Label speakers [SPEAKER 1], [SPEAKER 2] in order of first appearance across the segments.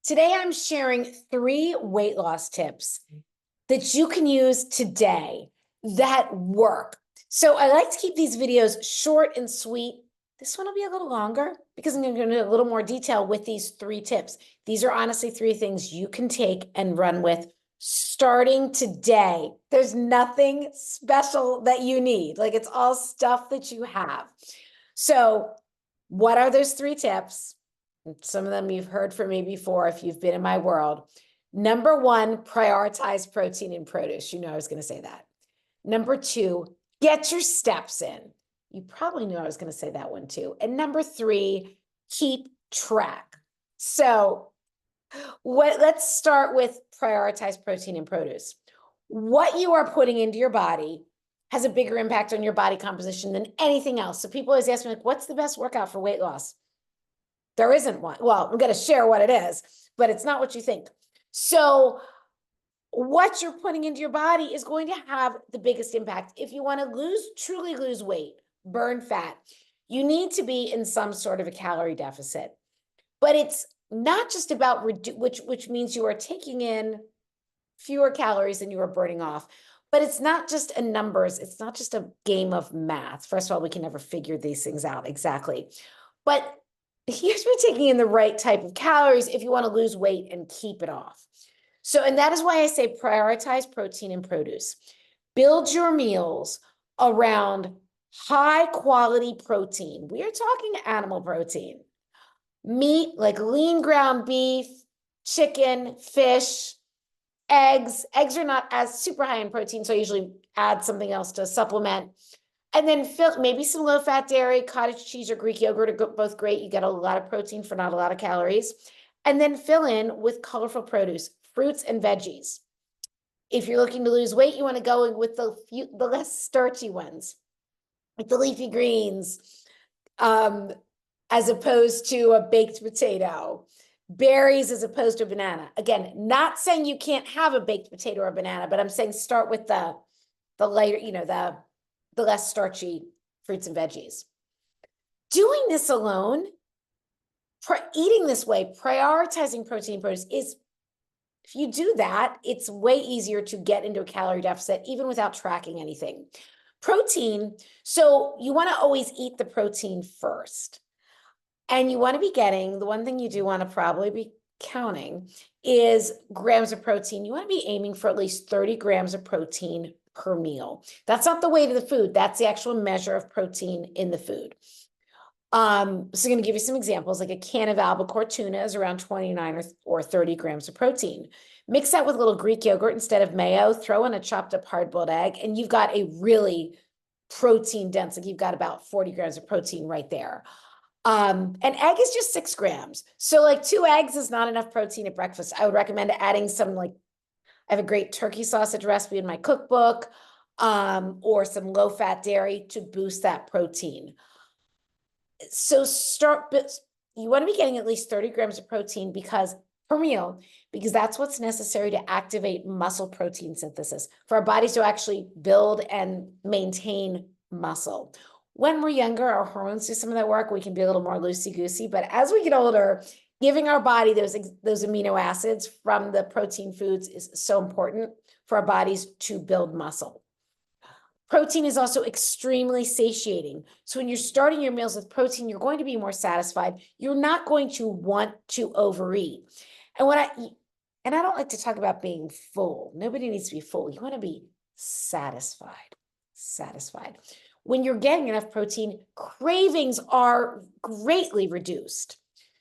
[SPEAKER 1] Today, I'm sharing 3 weight loss tips that you can use today that work. So I like to keep these videos short and sweet. This one will be a little longer because I'm going to go into a little more detail with these 3 tips. These are honestly 3 things you can take and run with starting today. There's nothing special that you need. Like, it's all stuff that you have. So what are those 3 tips? Some of them you've heard from me before if you've been in my world. Number 1, prioritize protein and produce. You know I was going to say that. Number 2, get your steps in. You probably knew I was going to say that one too. And number 3, keep track. So let's start with prioritize protein and produce. What you are putting into your body has a bigger impact on your body composition than anything else. So people always ask me, like, what's the best workout for weight loss? There isn't one. Well, I'm going to share what it is, but it's not what you think. So what you're putting into your body is going to have the biggest impact. If you want to truly lose weight, burn fat, you need to be in some sort of a calorie deficit. But it's not just about which means you are taking in fewer calories than you are burning off. But it's not just a numbers. It's not just a game of math. First of all, we can never figure these things out exactly. But here's what taking in the right type of calories if you want to lose weight and keep it off. So, and that is why I say prioritize protein and produce. Build your meals around high quality protein. We are talking animal protein. Meat, like lean ground beef, chicken, fish, eggs. Eggs are not as super high in protein, so I usually add something else to supplement. And then maybe some low-fat dairy, cottage cheese, or Greek yogurt are both great. You get a lot of protein for not a lot of calories. And then fill in with colorful produce, fruits and veggies. If you're looking to lose weight, you want to go with the less starchy ones, like the leafy greens, as opposed to a baked potato. Berries as opposed to a banana. Again, not saying you can't have a baked potato or a banana, but I'm saying start with the lighter, the less starchy fruits and veggies. Doing this alone, eating this way, prioritizing protein and produce is, if you do that, it's way easier to get into a calorie deficit even without tracking anything. Protein, so you want to always eat the protein first. And you want to be getting, the one thing you do want to probably be counting is grams of protein. You want to be aiming for at least 30 grams of protein per meal. That's not the weight of the food. That's the actual measure of protein in the food. So I'm going to give you some examples. Like a can of albacore tuna is around 29 or 30 grams of protein. Mix that with a little Greek yogurt instead of mayo. Throw in a chopped up hard-boiled egg, and you've got a really protein dense, like you've got about 40 grams of protein right there. An egg is just 6 grams. So like 2 eggs is not enough protein at breakfast. I would recommend adding some, I have a great turkey sausage recipe in my cookbook, or some low-fat dairy to boost that protein. So you want to be getting at least 30 grams of protein per meal, because that's what's necessary to activate muscle protein synthesis for our bodies to actually build and maintain muscle. When we're younger, our hormones do some of that work. We can be a little more loosey-goosey, but as we get older, giving our body those amino acids from the protein foods is so important for our bodies to build muscle. Protein is also extremely satiating. So when you're starting your meals with protein, you're going to be more satisfied. You're not going to want to overeat. And I don't like to talk about being full. Nobody needs to be full. You want to be satisfied. Satisfied. When you're getting enough protein, cravings are greatly reduced.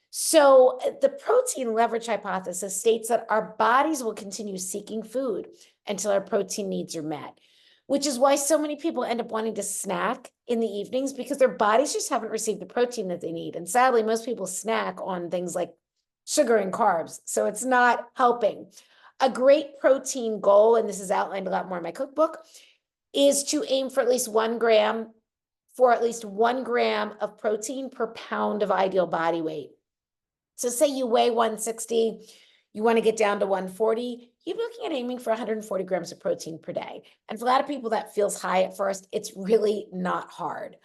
[SPEAKER 1] So the protein leverage hypothesis states that our bodies will continue seeking food until our protein needs are met, which is why so many people end up wanting to snack in the evenings, because their bodies just haven't received the protein that they need. And sadly, most people snack on things like sugar and carbs, so it's not helping. A great protein goal, and this is outlined a lot more in my cookbook, is to aim for at least 1 gram of protein per pound of ideal body weight. So say you weigh 160, you want to get down to 140, you're looking at aiming for 140 grams of protein per day. And for a lot of people that feels high at first, it's really not hard.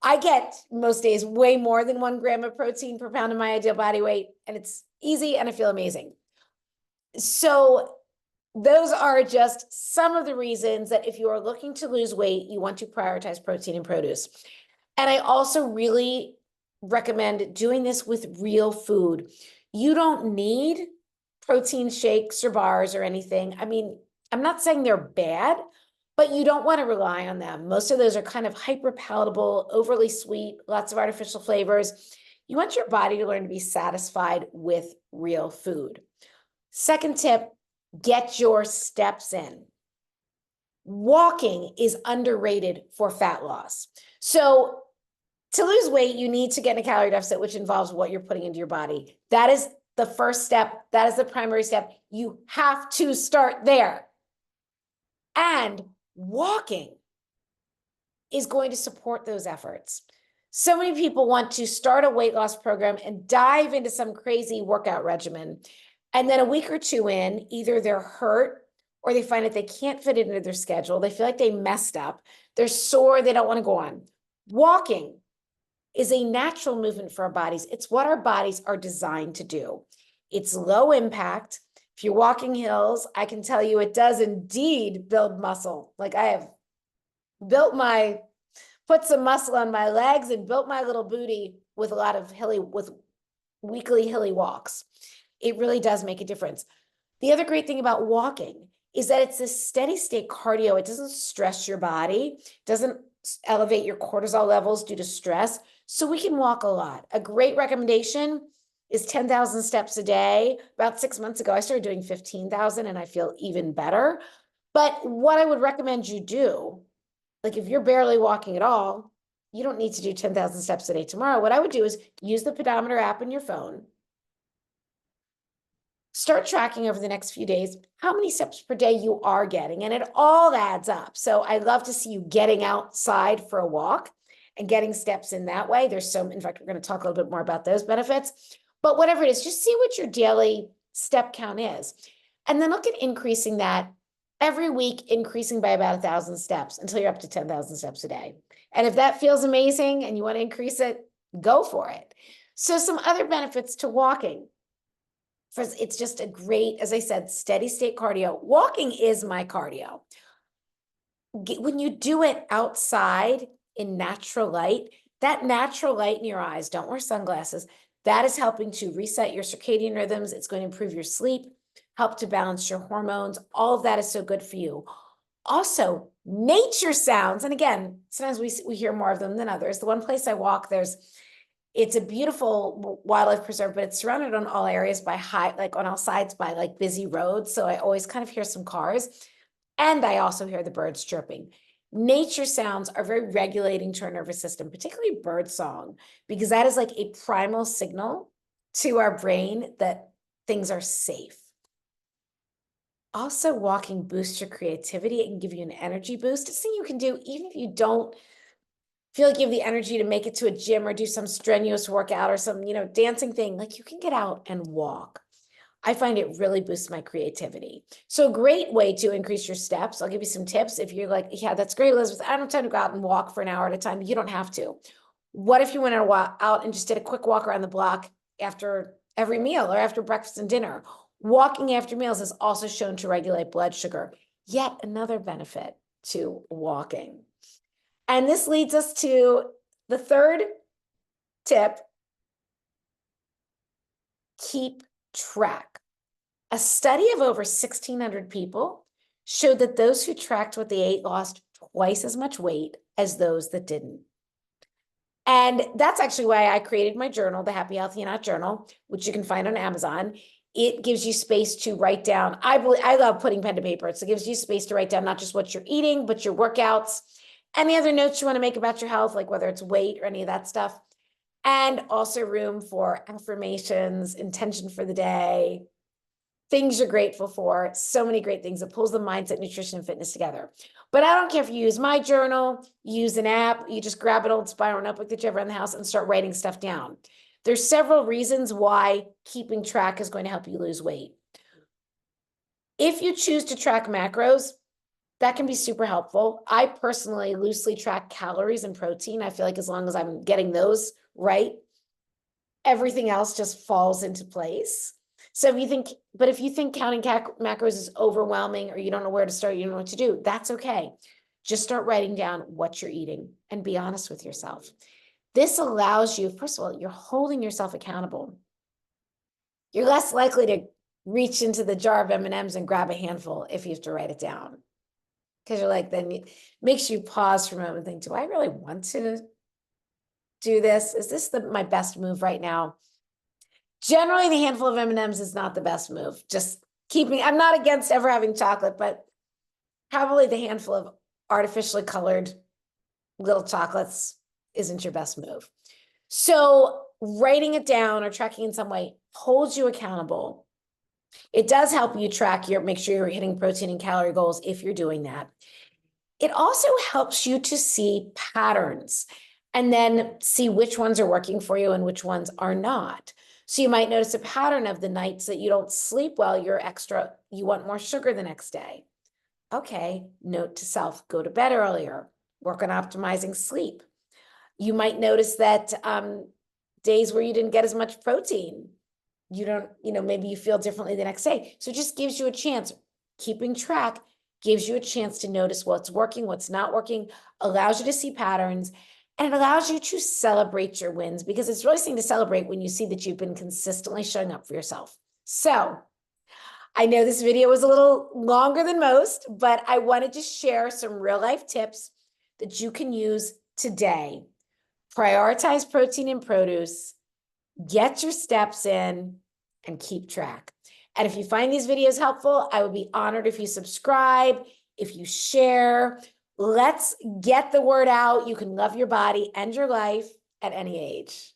[SPEAKER 1] I get most days way more than 1 gram of protein per pound of my ideal body weight, and it's easy and I feel amazing. So those are just some of the reasons that if you are looking to lose weight, you want to prioritize protein and produce. And I also really recommend doing this with real food. You don't need protein shakes or bars or anything. I mean, I'm not saying they're bad, but you don't want to rely on them. Most of those are kind of hyper palatable, overly sweet, lots of artificial flavors. You want your body to learn to be satisfied with real food. Second tip, get your steps in. Walking is underrated for fat loss. So to lose weight, you need to get in a calorie deficit, which involves what you're putting into your body. That is the first step. That is the primary step. You have to start there. And walking is going to support those efforts. So many people want to start a weight loss program and dive into some crazy workout regimen. And then a week or two in, either they're hurt or they find that they can't fit it into their schedule. They feel like they messed up. They're sore. They don't want to go on. Walking is a natural movement for our bodies. It's what our bodies are designed to do. It's low impact. If you're walking hills, I can tell you it does indeed build muscle. Like I have put some muscle on my legs and built my little booty with a lot of weekly hilly walks. It really does make a difference. The other great thing about walking is that it's a steady state cardio. It doesn't stress your body, doesn't elevate your cortisol levels due to stress. So we can walk a lot. A great recommendation is 10,000 steps a day. About 6 months ago, I started doing 15,000 and I feel even better. But what I would recommend you do, like if you're barely walking at all, you don't need to do 10,000 steps a day tomorrow. What I would do is use the pedometer app on your phone. Start tracking over the next few days how many steps per day you are getting, and it all adds up. So I love to see you getting outside for a walk and getting steps in that way. In fact, we're going to talk a little bit more about those benefits. But whatever it is, just see what your daily step count is. And then look at increasing that every week, increasing by about 1,000 steps until you're up to 10,000 steps a day. And if that feels amazing and you want to increase it, go for it. So some other benefits to walking. First, it's just a great, as I said, steady state cardio. Walking is my cardio. When you do it outside in natural light, that natural light in your eyes, don't wear sunglasses, that is helping to reset your circadian rhythms. It's going to improve your sleep, help to balance your hormones. All of that is so good for you. Also, nature sounds, and again, sometimes we hear more of them than others. The one place I walk, it's a beautiful wildlife preserve, but it's surrounded on all areas by on all sides by busy roads. So I always kind of hear some cars, and I also hear the birds chirping. Nature sounds are very regulating to our nervous system, particularly bird song, because that is like a primal signal to our brain that things are safe. Also, walking boosts your creativity. It can give you an energy boost. It's something you can do even if you don't feel like you have the energy to make it to a gym or do some strenuous workout or some, dancing thing. Like you can get out and walk. I find it really boosts my creativity. So a great way to increase your steps. I'll give you some tips. If you're like, yeah, that's great, Elizabeth, I don't have time to go out and walk for an hour at a time. You don't have to. What if you went out and just did a quick walk around the block after every meal or after breakfast and dinner? Walking after meals is also shown to regulate blood sugar. Yet another benefit to walking. And this leads us to the third tip: keep track. A study of over 1,600 people showed that those who tracked what they ate lost twice as much weight as those that didn't. And that's actually why I created my journal, the Happy, Healthy, and Hot Journal, which you can find on Amazon. It gives you space to write down. I love putting pen to paper. So it gives you space to write down not just what you're eating, but your workouts, any other notes you want to make about your health, like whether it's weight or any of that stuff. And also room for affirmations, intention for the day, things you're grateful for. So many great things. It pulls the mindset, nutrition, and fitness together. But I don't care if you use my journal, use an app, you just grab an old spiral notebook that you have around the house and start writing stuff down. There's several reasons why keeping track is going to help you lose weight. If you choose to track macros, that can be super helpful. I personally loosely track calories and protein. I feel like as long as I'm getting those right, everything else just falls into place. So if you think counting macros is overwhelming or you don't know where to start, you don't know what to do, that's okay. Just start writing down what you're eating and be honest with yourself. This allows you, first of all, you're holding yourself accountable. You're less likely to reach into the jar of M&Ms and grab a handful if you have to write it down. Because you're like, then it makes you pause for a moment and think, do I really want to do this? Is this my best move right now? Generally, the handful of M&Ms is not the best move. Just I'm not against ever having chocolate, but probably the handful of artificially colored little chocolates isn't your best move. So writing it down or tracking in some way holds you accountable. It does help you make sure you're hitting protein and calorie goals if you're doing that. It also helps you to see patterns and then see which ones are working for you and which ones are not. So you might notice a pattern of the nights that you don't sleep well, you want more sugar the next day. Okay, note to self, go to bed earlier, work on optimizing sleep. You might notice that days where you didn't get as much protein, maybe you feel differently the next day. So it just gives you a chance. Keeping track gives you a chance to notice what's working, what's not working, allows you to see patterns, and it allows you to celebrate your wins because it's really something to celebrate when you see that you've been consistently showing up for yourself. So I know this video was a little longer than most, but I wanted to share some real life tips that you can use today. Prioritize protein and produce, get your steps in, and keep track. And if you find these videos helpful, I would be honored if you subscribe, if you share. Let's get the word out. You can love your body and your life at any age.